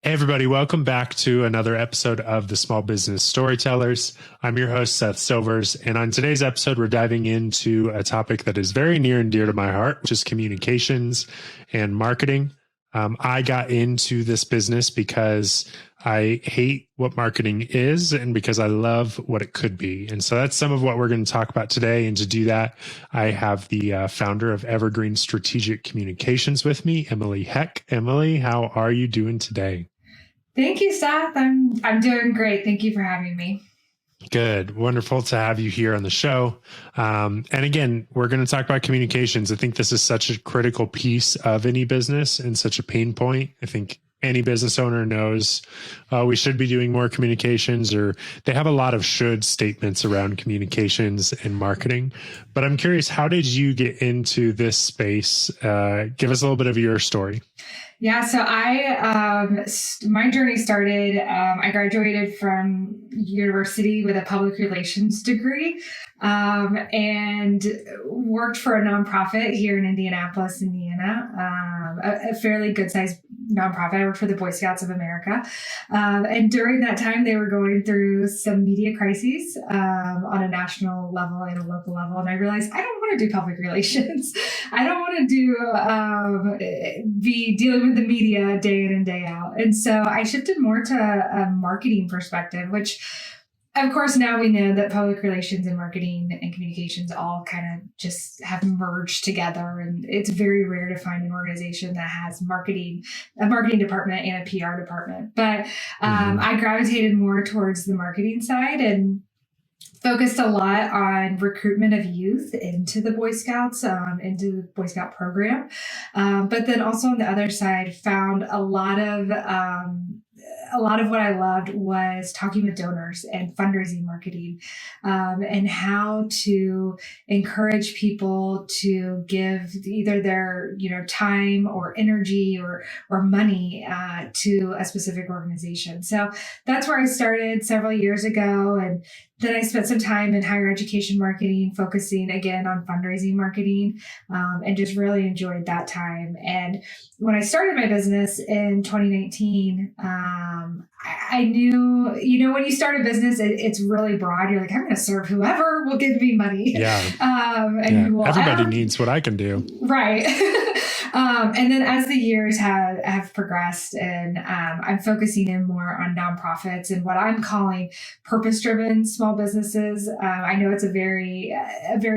Hey everybody, welcome back to another episode of the Small Business Storytellers. I'm your host, Seth Silvers, and on today's episode, we're diving into a topic that is very near and dear to my heart, which is communications and marketing. I got into this business because I hate what marketing is and because I love what it could be. And so that's some of what we're going to talk about today. And to do that, I have the founder of Evergreen Strategic Communications with me, Emily Heck. Emily, how are you doing today? Thank you, Seth. I'm doing great. Thank you for having me. Good. Wonderful to have you here on the show. And again, we're going to talk about communications. I think this is such a critical piece of any business and such a pain point. I think any business owner knows we should be doing more communications, or they have a lot of should statements around communications and marketing. But I'm curious, how did you get into this space? Give us a little bit of your story. Yeah, so my journey started, I graduated from university with a public relations degree, and worked for a nonprofit here in Indianapolis, Indiana, a fairly good sized nonprofit. I worked for the Boy Scouts of America. And during that time, they were going through some media crises, on a national level and a local level. And I realized I don't want to do public relations. I don't want to be dealing with the media day in and day out. And so I shifted more to a marketing perspective, which of course, now we know that public relations and marketing and communications all kind of just have merged together. And it's very rare to find an organization that has a marketing department and a PR department. But I gravitated more towards the marketing side and focused a lot on recruitment of youth into the Boy Scouts, into the Boy Scout program. But then also on the other side, found a lot of what I loved was talking with donors and fundraising marketing, and how to encourage people to give either their, time or energy or money, to a specific organization. So that's where I started several years ago. And then I spent some time in higher education marketing, focusing again on fundraising marketing, and just really enjoyed that time. And when I started my business in 2019, I knew, when you start a business, it's really broad. You're like, I'm going to serve whoever will give me money. Yeah. Everybody needs what I can do. Right. And then as the years have progressed, and I'm focusing in more on nonprofits and what I'm calling purpose-driven small businesses. I know it's a very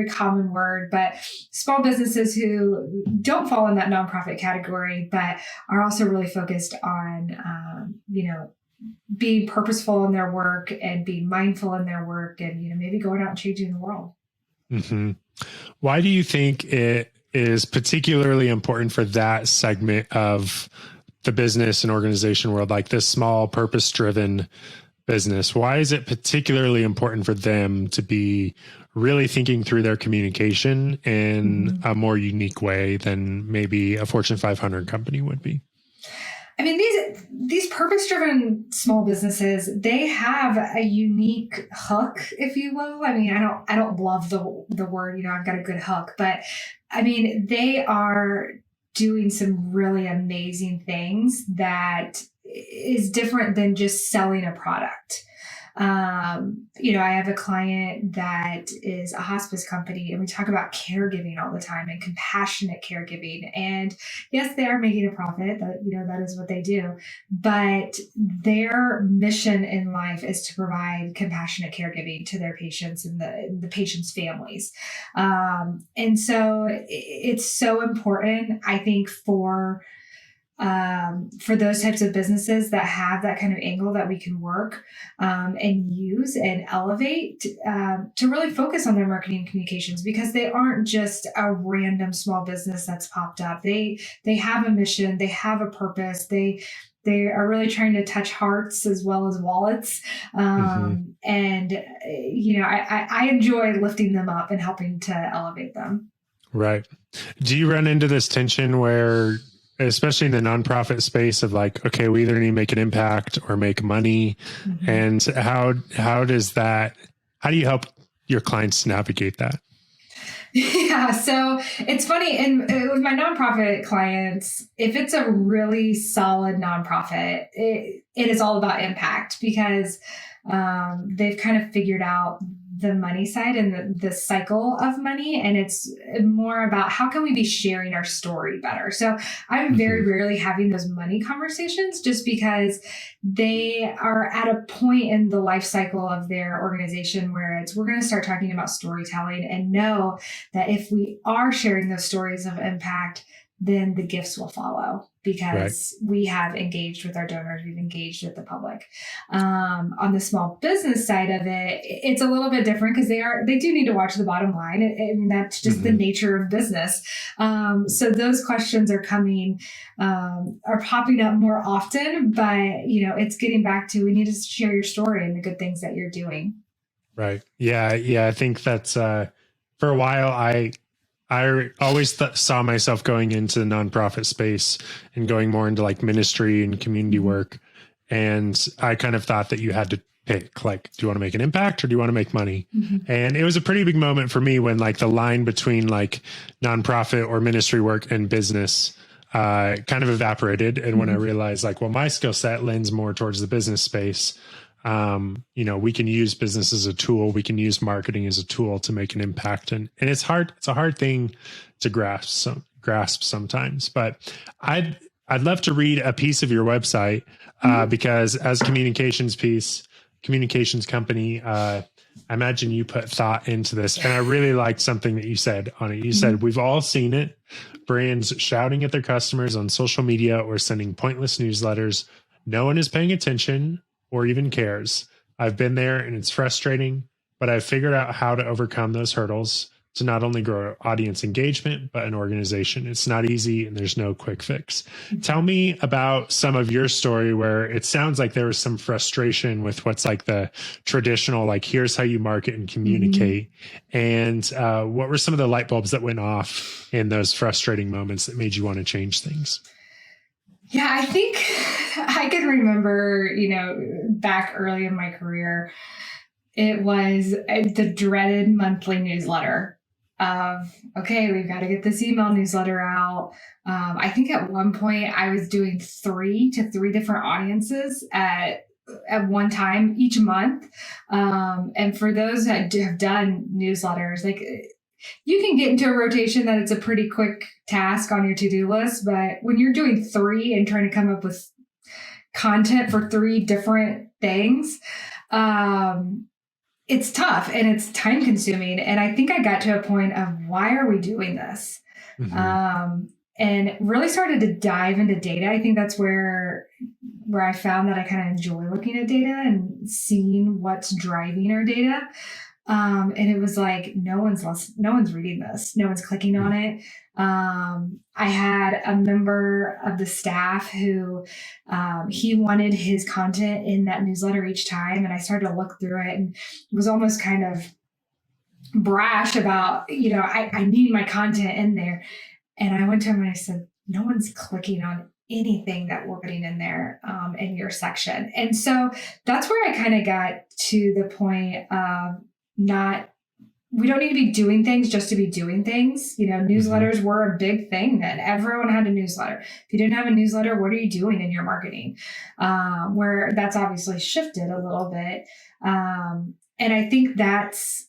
common word, but small businesses who don't fall in that nonprofit category, but are also really focused on, being purposeful in their work and being mindful in their work, and maybe going out and changing the world. Mm-hmm. Why do you think it is particularly important for that segment of the business and organization world, like this small purpose-driven business? Why is it particularly important for them to be really thinking through their communication in a more unique way than maybe a Fortune 500 company would be? I mean, these purpose-driven small businesses, they have a unique hook, if you will. I mean, I don't love the word, I've got a good hook, but I mean, they are doing some really amazing things that is different than just selling a product. I have a client that is a hospice company, and we talk about caregiving all the time and compassionate caregiving. And yes, they are making a profit. That is what they do. But their mission in life is to provide compassionate caregiving to their patients and the patients' families. And so it's so important, I think, for those types of businesses that have that kind of angle that we can work and use and elevate, to really focus on their marketing and communications, because they aren't just a random small business that's popped up. They have a mission, they have a purpose, they are really trying to touch hearts as well as wallets. And I enjoy lifting them up and helping to elevate them. Right. Do you run into this tension where, especially in the nonprofit space, of like, okay, we either need to make an impact or make money? And how do you help your clients navigate that? Yeah, so it's funny. And with my nonprofit clients, if it's a really solid nonprofit, it is all about impact because they've kind of figured out the money side and the cycle of money. And it's more about how can we be sharing our story better. So I'm very rarely having those money conversations just because they are at a point in the life cycle of their organization where we're going to start talking about storytelling and know that if we are sharing those stories of impact, then the gifts will follow because we have engaged with our donors, we've engaged with the public. On the small business side of it, it's a little bit different because they do need to watch the bottom line, and that's just the nature of business. So those questions are popping up more often, but it's getting back to we need to share your story and the good things that you're doing. Right. Yeah. I think that's for a while I always saw myself going into the nonprofit space and going more into like ministry and community work. And I kind of thought that you had to pick, like, do you want to make an impact or do you want to make money? And it was a pretty big moment for me when like the line between like nonprofit or ministry work and business kind of evaporated. And when I realized like, well, my skill set lends more towards the business space. We can use business as a tool. We can use marketing as a tool to make an impact. And it's hard. It's a hard thing to grasp sometimes, but I'd love to read a piece of your website because as communications company, I imagine you put thought into this. And I really liked something that you said on it. You said, we've all seen it. Brands shouting at their customers on social media or sending pointless newsletters. No one is paying attention or even cares. I've been there and it's frustrating, but I've figured out how to overcome those hurdles to not only grow audience engagement, but an organization. It's not easy and there's no quick fix. Tell me about some of your story where it sounds like there was some frustration with what's like the traditional, like here's how you market and communicate. And what were some of the light bulbs that went off in those frustrating moments that made you want to change things? Yeah, I think I can remember, back early in my career, it was the dreaded monthly newsletter of, okay, we've got to get this email newsletter out. I think at one point I was doing 3 different audiences at one time each month. And for those that have done newsletters, like you can get into a rotation that it's a pretty quick task on your to-do list, but when you're doing 3 and trying to come up with content for 3 different things, it's tough and it's time consuming. And I think I got to a point of why are we doing this? And really started to dive into data. I think that's where I found that I kind of enjoy looking at data and seeing what's driving our data. And it was like, no one's reading this. No one's clicking on it. I had a member of the staff who, he wanted his content in that newsletter each time. And I started to look through it and was almost kind of brash about, I need my content in there. And I went to him and I said, no one's clicking on anything that we're putting in there, in your section. And so that's where I kind of got to the point of we don't need to be doing things just to be doing things. Newsletters were a big thing then. Everyone had a newsletter. If you didn't have a newsletter, what are you doing in your marketing? Where that's obviously shifted a little bit. And I think that's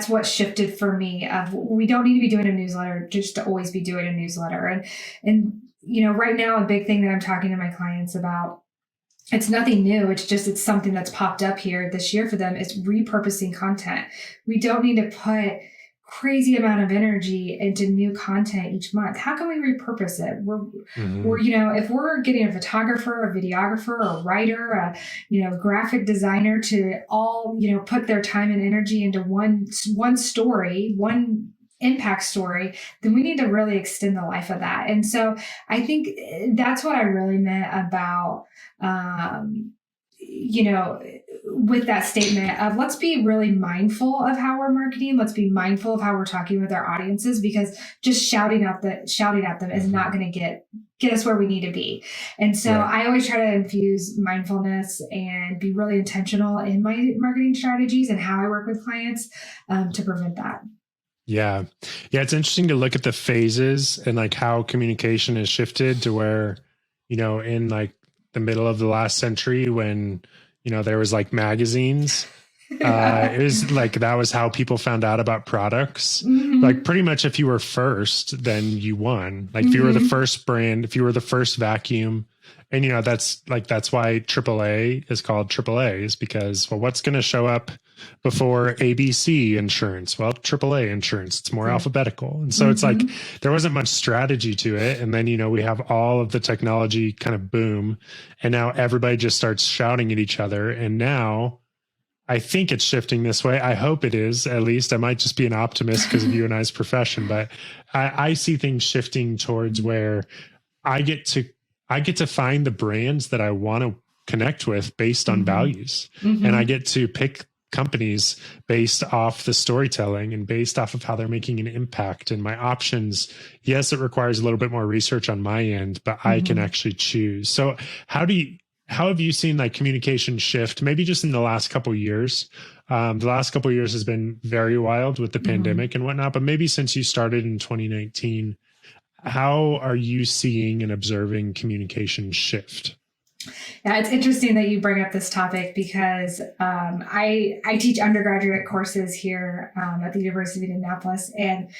what shifted for me of we don't need to be doing a newsletter just to always be doing a newsletter. And right now, a big thing that I'm talking to my clients about, it's nothing new. It's something that's popped up here this year for them. It's repurposing content. We don't need to put crazy amount of energy into new content each month. How can we repurpose it? We're if we're getting a photographer, a videographer, a writer, a graphic designer to all, put their time and energy into one story, one impact story, then we need to really extend the life of that. And so I think that's what I really meant about, with that statement of let's be really mindful of how we're marketing. Let's be mindful of how we're talking with our audiences, because just shouting at them is not going to get us where we need to be. And so I always try to infuse mindfulness and be really intentional in my marketing strategies and how I work with clients to prevent that. Yeah. It's interesting to look at the phases and like how communication has shifted to where, in like the middle of the last century when, there was like magazines. It was like, that was how people found out about products. Like pretty much if you were first, then you won. Like if you were the first brand, if you were the first vacuum, and that's why AAA is called AAA, is because, well, what's going to show up before ABC insurance? Well, AAA insurance, it's more alphabetical. And so it's like, there wasn't much strategy to it. And then, we have all of the technology kind of boom. And now everybody just starts shouting at each other. And now I think it's shifting this way. I hope it is, at least. I might just be an optimist because of you and I's profession, but I see things shifting towards where I get to find the brands that I want to connect with based on values. And I get to pick companies based off the storytelling and based off of how they're making an impact. And my options, yes, it requires a little bit more research on my end, but I can actually choose. So how have you seen like communication shift, maybe just in the last couple of years? The last couple of years has been very wild with the pandemic and whatnot, but maybe since you started in 2019, how are you seeing and observing communication shift? Yeah, it's interesting that you bring up this topic because I teach undergraduate courses here at the University of Indianapolis, and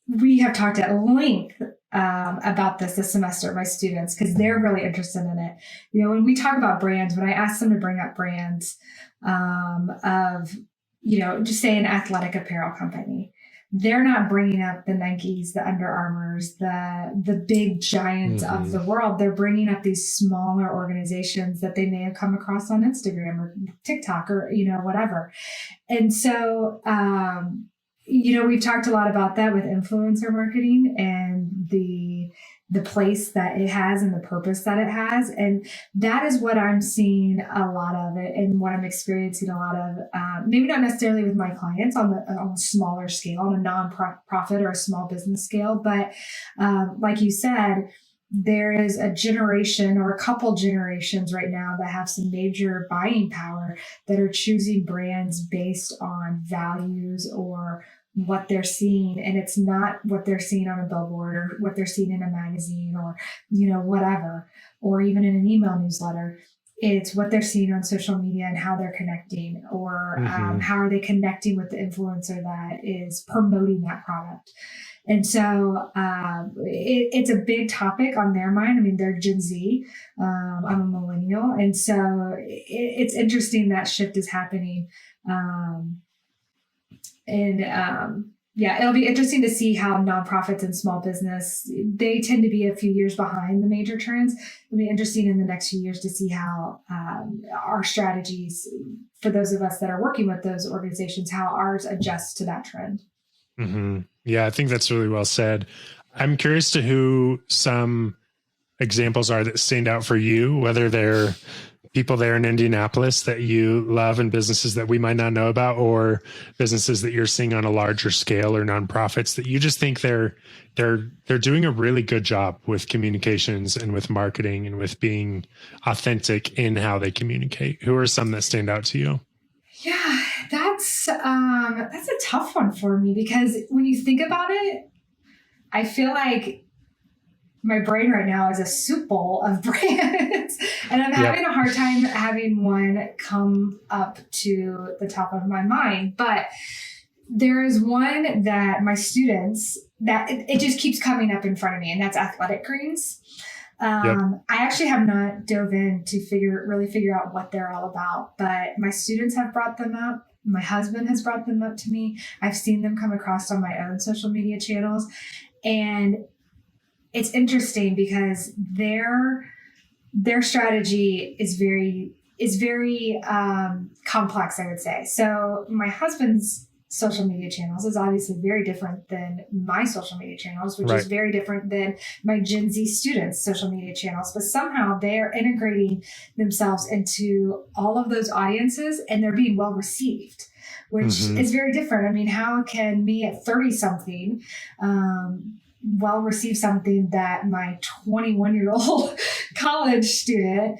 we have talked at length about this semester, my students, because they're really interested in it. When we talk about brands, when I ask them to bring up brands of, just say an athletic apparel company, they're not bringing up the Nikes, the Under Armours, the big giants of the world. They're bringing up these smaller organizations that they may have come across on Instagram or TikTok or, whatever. And so, we've talked a lot about that with influencer marketing and the place that it has and the purpose that it has. And that is what I'm seeing a lot of it and what I'm experiencing a lot of, maybe not necessarily with my clients on a smaller scale, on a nonprofit or a small business scale. But like you said, there is a generation or a couple generations right now that have some major buying power that are choosing brands based on values or what they're seeing. And it's not what they're seeing on a billboard or what they're seeing in a magazine or, whatever, or even in an email newsletter. It's what they're seeing on social media and how they're connecting, or how are they connecting with the influencer that is promoting that product. And so it's a big topic on their mind. I mean, they're Gen Z. I'm a millennial. And so it's interesting that shift is happening. It'll be interesting to see how nonprofits and small business, they tend to be a few years behind the major trends. It'll be interesting in the next few years to see how our strategies, for those of us that are working with those organizations, how ours adjusts to that trend. Yeah, I think that's really well said. I'm curious to who some examples are that stand out for you, whether they're people there in Indianapolis that you love and businesses that we might not know about, or businesses that you're seeing on a larger scale, or nonprofits that you just think they're doing a really good job with communications and with marketing and with being authentic in how they communicate. Who are some that stand out to you? Yeah, that's a tough one for me, because when you think about it, I feel like my brain right now is a soup bowl of brands, and I'm having a hard time having one come up to the top of my mind. But there is one that my students, that it just keeps coming up in front of me, and that's athletic greens. I actually have not dove in to really figure out what they're all about, but my students have brought them up. My husband has brought them up to me. I've seen them come across on my own social media channels, and it's interesting because their strategy is very complex, I would say. So my husband's social media channels is obviously very different than my social media channels, which is very different than my Gen Z students' social media channels. But somehow they're integrating themselves into all of those audiences and they're being well received, which is very different. I mean, how can me at 30 something well receive something that my 21-year-old college student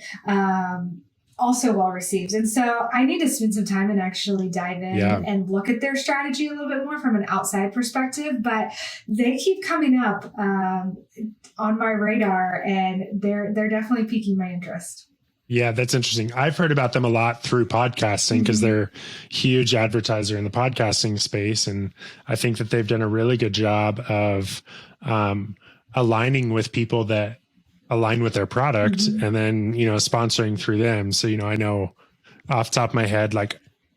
also well received? And so I need to spend some time and actually dive in and look at their strategy a little bit more from an outside perspective. But they keep coming up on my radar, and they're definitely piquing my interest. Yeah, that's interesting. I've heard about them a lot through podcasting because they're a huge advertiser in the podcasting space. And I think that they've done a really good job of aligning with people that align with their product and then, sponsoring through them. So, I know off the top of my head,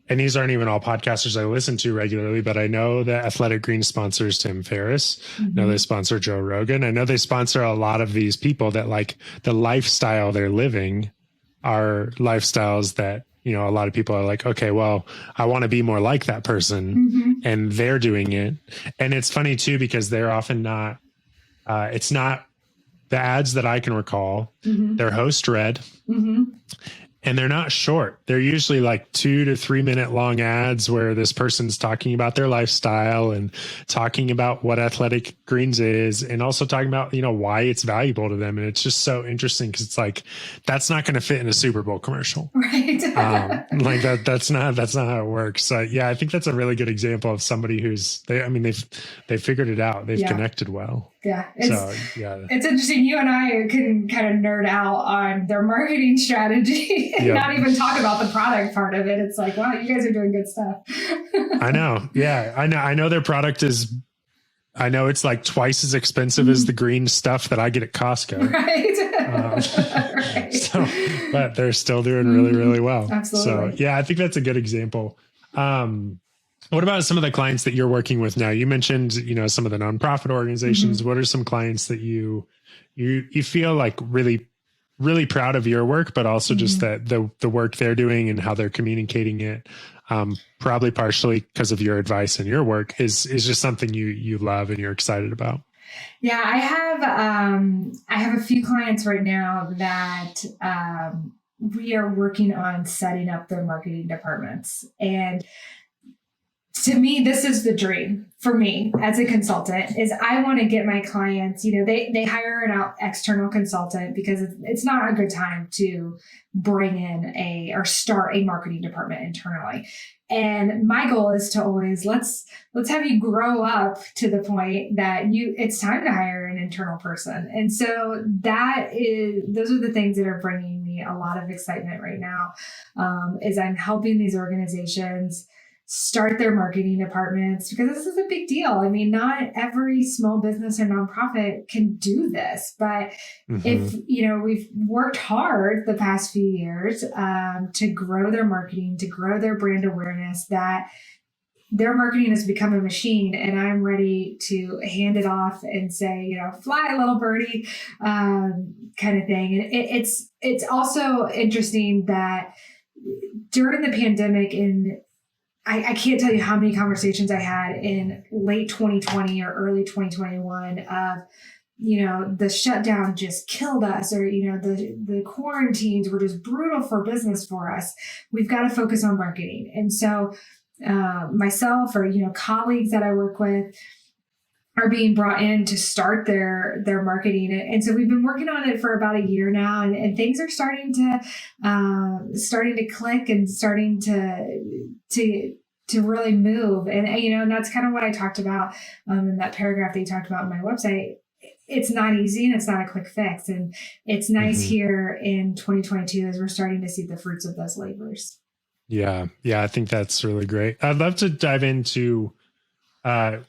and these aren't even all podcasters I listen to regularly, but I know that Athletic Greens sponsors Tim Ferriss. I know they sponsor Joe Rogan. I know they sponsor a lot of these people that the lifestyle they're living are lifestyles that, a lot of people are like, okay, well, I want to be more like that person and they're doing it. And it's funny too, because they're often not, it's not the ads that I can recall. They're host read and they're not short. They're usually 2 to 3 minute long ads where this person's talking about their lifestyle and talking about what Athletic Greens is and also talking about, why it's valuable to them. And it's just so interesting because it's that's not going to fit in a Super Bowl commercial. Right. That's not how it works. So yeah, I think that's a really good example of somebody they've figured it out. They've connected well. Yeah. It's interesting. You and I can kind of nerd out on their marketing strategy and not even talk about the product part of it. It's wow, you guys are doing good stuff. I know. Yeah. I know their product is, I know it's twice as expensive as the green stuff that I get at Costco. Right. So, but they're still doing really, really well. Absolutely. So yeah, I think that's a good example. What about some of the clients that you're working with now? You mentioned, some of the nonprofit organizations. What are some clients that you feel really, really proud of your work, but also just that the work they're doing and how they're communicating it, probably partially because of your advice and your work is just something you love and you're excited about? Yeah, I have a few clients right now that we are working on setting up their marketing departments. And to me, this is the dream for me as a consultant is I want to get my clients, they hire an external consultant because it's not a good time to bring in or start a marketing department internally. And my goal is to always let's have you grow up to the point that it's time to hire an internal person. And so those are the things that are bringing me a lot of excitement right now, is I'm helping these organizations start their marketing departments because this is a big deal. I mean, not every small business or nonprofit can do this, but if, we've worked hard the past few years to grow their marketing, to grow their brand awareness, that their marketing has become a machine and I'm ready to hand it off and say, fly little birdie, kind of thing. And it's also interesting that during the pandemic I can't tell you how many conversations I had in late 2020 or early 2021 of, the shutdown just killed us, or, the quarantines were just brutal for business for us. We've got to focus on marketing. And so myself or, colleagues that I work with are being brought in to start their marketing. And so we've been working on it for about a year now, and things are starting to click and starting to really move. And that's kind of what I talked about in that paragraph that you talked about on my website. It's not easy and it's not a quick fix. And it's nice here in 2022 as we're starting to see the fruits of those labors. Yeah. Yeah. I think that's really great. I'd love to dive into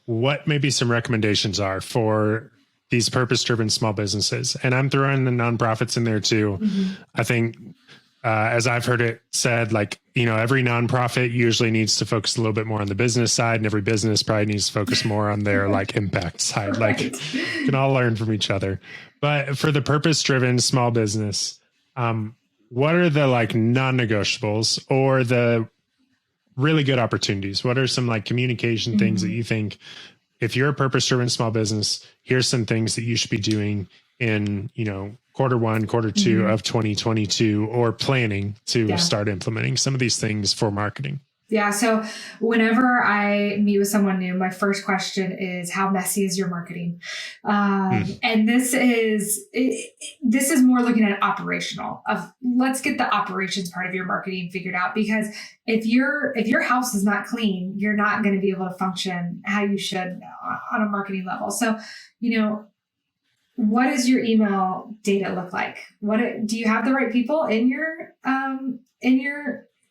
what maybe some recommendations are for these purpose-driven small businesses. And I'm throwing the nonprofits in there too. I think, as I've heard it said, every nonprofit usually needs to focus a little bit more on the business side, and every business probably needs to focus more on their impact side. We can all learn from each other. But for the purpose-driven small business, what are the non-negotiables or the really good opportunities? What are some like communication things that you think, if you're a purpose-driven small business, here's some things that you should be doing in, quarter one, quarter two of 2022, or planning to start implementing some of these things for marketing? Yeah. So whenever I meet with someone new, my first question is, how messy is your marketing? And this is more looking at operational of, let's get the operations part of your marketing figured out, because if your house is not clean, you're not going to be able to function how you should on a marketing level. So, what does your email data look like? Do you have the right people in your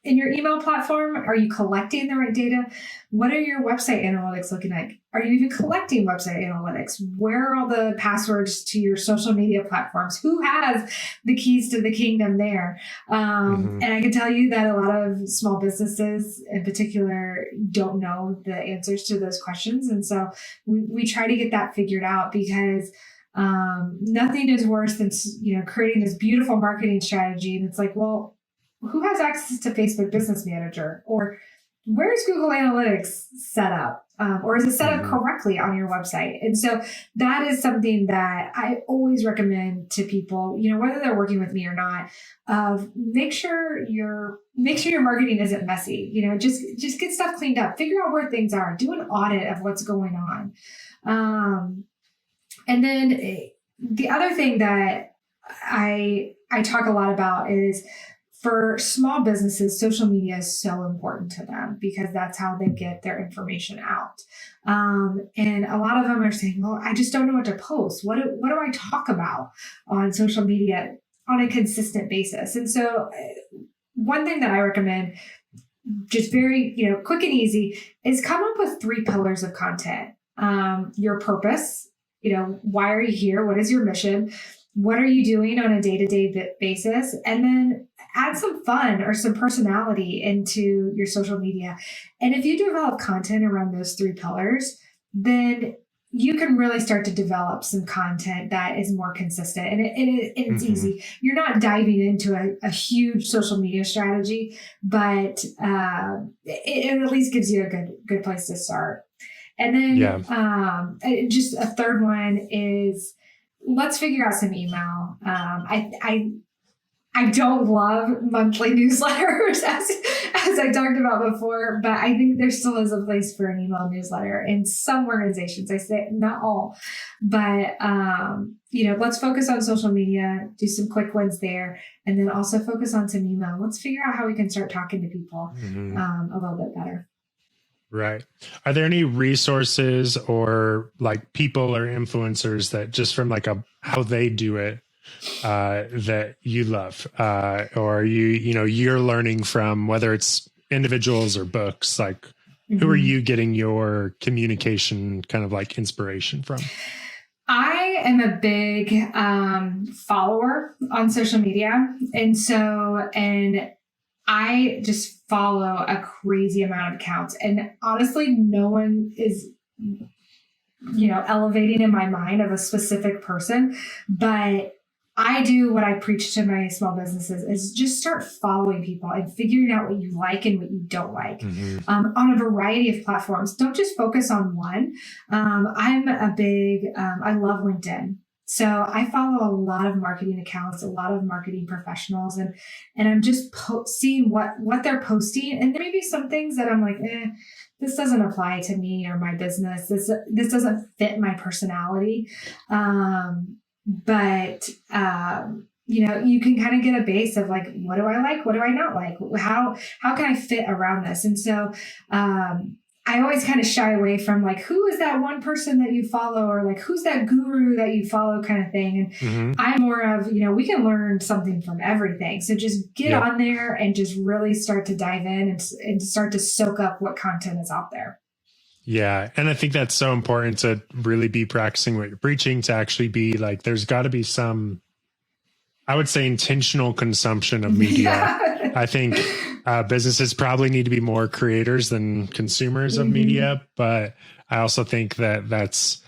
email platform? Are you collecting the right data? What are your website analytics looking like? Are you even collecting website analytics? Where are all the passwords to your social media platforms? Who has the keys to the kingdom there? And I can tell you that a lot of small businesses in particular don't know the answers to those questions. And so we try to get that figured out, because nothing is worse than, creating this beautiful marketing strategy. And it's like, well, who has access to Facebook Business Manager? Or where's Google Analytics set up? Or is it set up correctly on your website? And so that is something that I always recommend to people, whether they're working with me or not, of make sure your marketing isn't messy. Just get stuff cleaned up, figure out where things are, do an audit of what's going on. And then the other thing that I talk a lot about is, for small businesses, social media is so important to them, because that's how they get their information out. And a lot of them are saying, well, I just don't know what to post. What do I talk about on social media on a consistent basis? And so one thing that I recommend, just very, quick and easy, is come up with 3 pillars of content. Your purpose, why are you here? What is your mission? What are you doing on a day-to-day basis? And then add some fun or some personality into your social media. And if you develop content around those 3 pillars, then you can really start to develop some content that is more consistent. And it's easy. You're not diving into a huge social media strategy, but it at least gives you a good place to start. And then just a third one is, let's figure out some email. I don't love monthly newsletters, as I talked about before, but I think there still is a place for an email newsletter in some organizations. I say not all, but let's focus on social media, do some quick wins there, and then also focus on some email. Let's figure out how we can start talking to people a little bit better. Right. Are there any resources or like people or influencers that just from like how they do it that you love, or you're learning from, whether it's individuals or books? Like, who are you getting your communication kind of like inspiration from? I am a big follower on social media, and I just follow a crazy amount of accounts, and honestly, no one is, elevating in my mind of a specific person, but I do what I preach to my small businesses is just start following people and figuring out what you like and what you don't like on a variety of platforms. Don't just focus on one. I'm a big, I love LinkedIn. So I follow a lot of marketing accounts, a lot of marketing professionals, and I'm just seeing what they're posting. And there may be some things that I'm like, this doesn't apply to me or my business. This doesn't fit my personality. But you can kind of get a base of like, what do I like? What do I not like? How can I fit around this? And so, I always kind of shy away from like, who is that one person that you follow, or like, who's that guru that you follow kind of thing. And I'm more of, we can learn something from everything. So just get on there and just really start to dive in and start to soak up what content is out there. Yeah. And I think that's so important to really be practicing what you're preaching, to actually be like, there's got to be some, I would say, intentional consumption of media. Yeah. I think businesses probably need to be more creators than consumers of media. But I also think that that's,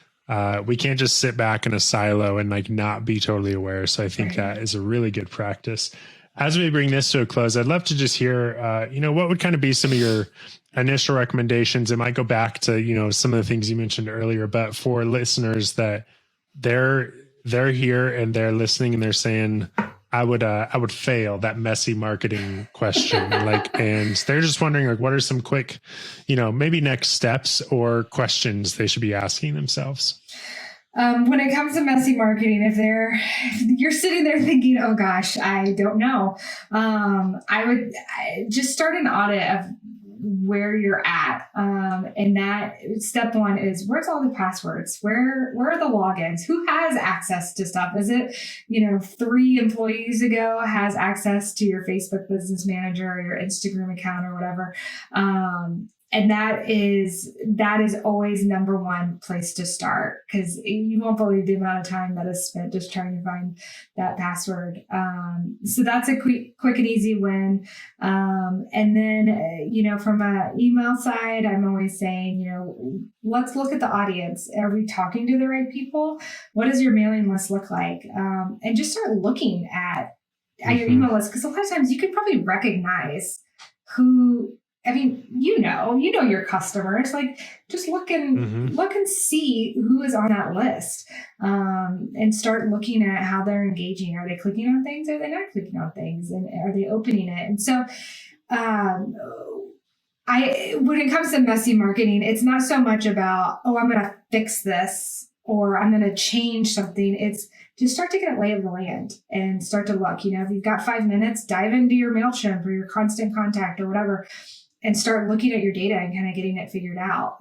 we can't just sit back in a silo and like not be totally aware. So I think that is a really good practice. as we bring this to a close, I'd love to just hear, what would kind of be some of your initial recommendations? It might go back to, some of the things you mentioned earlier, but for listeners that they're here and they're listening and they're saying, I would fail that messy marketing question. And they're just wondering, what are some quick, maybe next steps or questions they should be asking themselves? When it comes to messy marketing, if you're sitting there thinking, oh gosh, I don't know, I would just start an audit of where you're at. And that step one is, where's all the passwords? Where are the logins? Who has access to stuff? Is it, 3 employees ago has access to your Facebook Business Manager or your Instagram account or whatever? And that is always number one place to start, because you won't believe the amount of time that is spent just trying to find that password. So that's a quick and easy win. And then, from an email side, I'm always saying, let's look at the audience. Are we talking to the right people? What does your mailing list look like? And just start looking at your email list, because a lot of times you could probably recognize who. I mean, you know your customers. Just look and see who is on that list, and start looking at how they're engaging. Are they clicking on things? Are they not clicking on things? And are they opening it? And so, when it comes to messy marketing, it's not so much about, I'm going to fix this or I'm going to change something. It's just start to get a lay of the land and start to look. If you've got 5 minutes, dive into your MailChimp or your Constant Contact or whatever, and start looking at your data and kind of getting it figured out.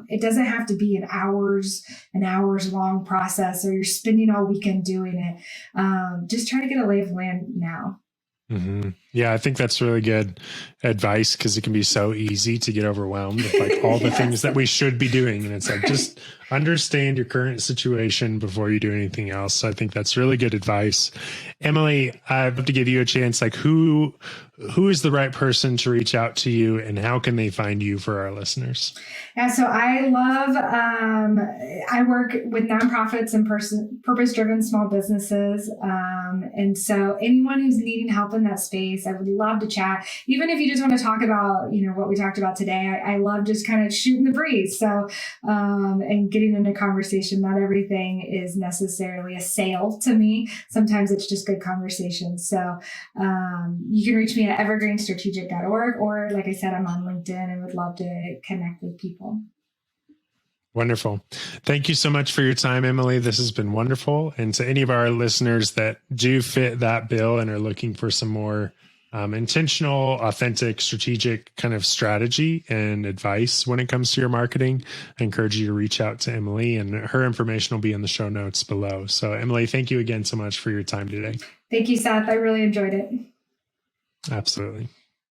It doesn't have to be an hours long process, or you're spending all weekend doing it. Just try to get a lay of the land now. Mm-hmm. Yeah, I think that's really good advice, because it can be so easy to get overwhelmed with all the things that we should be doing. And it's just understand your current situation before you do anything else. So I think that's really good advice. Emily, I'd love to give you a chance. Who is the right person to reach out to you, and how can they find you for our listeners? Yeah, so I work with nonprofits and purpose-driven small businesses. And so anyone who's needing help in that space, I would love to chat. Even if you just want to talk about, what we talked about today, I love just kind of shooting the breeze. So, and getting into conversation. Not everything is necessarily a sale to me. Sometimes it's just good conversation. So, you can reach me at evergreenstrategic.org, or like I said, I'm on LinkedIn and would love to connect with people. Wonderful. Thank you so much for your time, Emily. This has been wonderful. And to any of our listeners that do fit that bill and are looking for some more intentional, authentic, strategic kind of strategy and advice when it comes to your marketing, I encourage you to reach out to Emily, and her information will be in the show notes below. So Emily, thank you again so much for your time today. Thank you, Seth. I really enjoyed it. Absolutely.